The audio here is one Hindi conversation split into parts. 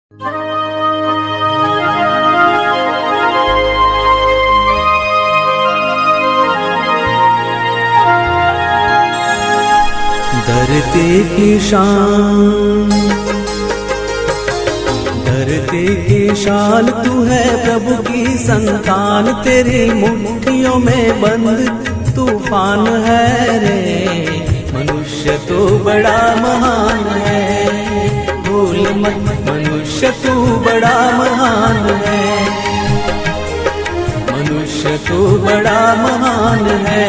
धरती की शान, धरती की शान तू है प्रभु की संतान, तेरी मुट्ठियों में बंद तूफान है रे। मनुष्य तू बड़ा महान है, भूल मत मनुष्य तू बड़ा महान है, मनुष्य तू बड़ा महान है,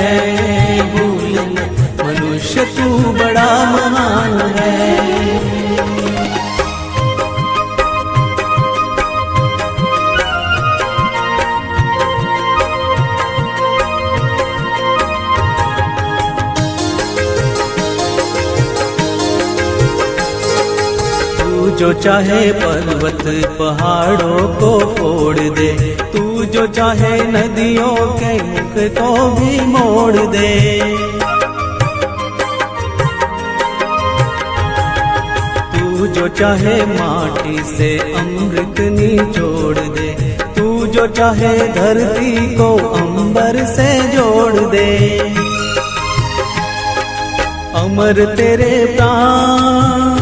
भूल मत मनुष्य तू बड़ा महान है। तू जो चाहे पर्वत पहाड़ों को फोड़ दे, तू जो चाहे नदियों के मुख को भी मोड़ दे। तू जो चाहे माटी से अमृत निचोड़ दे, तू जो चाहे धरती को अंबर से जोड़ दे। अमर तेरे प्राण,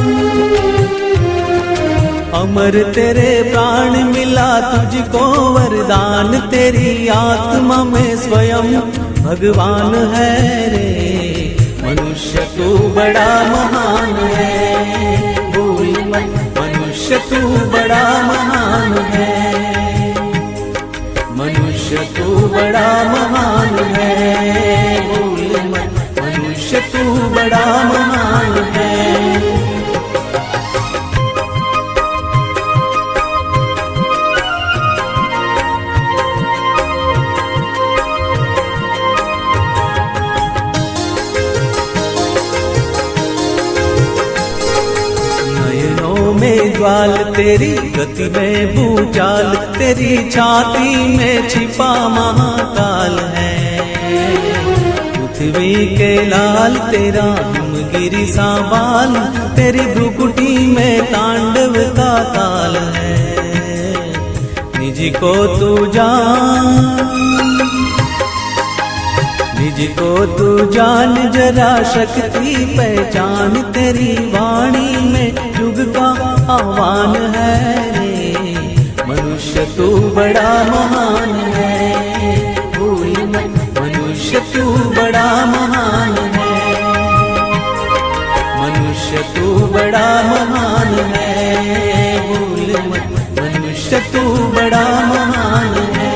अमर तेरे प्राण मिला तुझको वरदान, तेरी आत्मा में स्वयं भगवान है रे। मनुष्य तू बड़ा महान है, भूल मत मनुष्य तू बड़ा महान है, मनुष्य तू बड़ा महान है, भूल मत मनुष्य तू बड़ा महान है। में ज्वाल तेरी गति में भूचाल, तेरी छाती में छिपा महाकाल है। पृथ्वी के लाल तेरा हिमगिरी सा बाल, तेरी भ्रुकुटी में तांडव का ताल है। निज को तू जान, निज को तू जान जरा शक्ति पहचान, तेरी वाणी में युग का आह्वान है रे। मनुष्य तू बड़ा महान है, भूल मत मनुष्य तू बड़ा महान है, मनुष्य तू बड़ा महान है, भूल मत मनुष्य तू बड़ा महान है।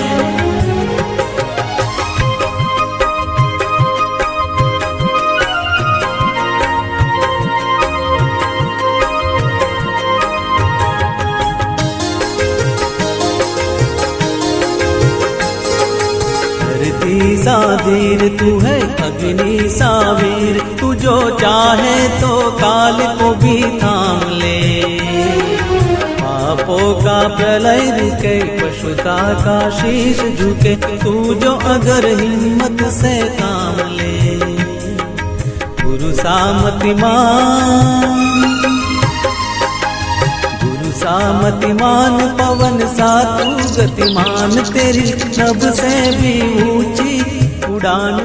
धरती सा धीर तू है अग्नि सा वीर, तू जो चाहे तो काल को भी थाम ले। पापों का प्रलय रुके, पशुता का शीश झुके, तू जो अगर हिम्मत से काम ले। गुरु सामतिमान, गुरु सामतिमान, पवन सा तू गतिमान, तेरी नभ से भी ऊंची उड़ान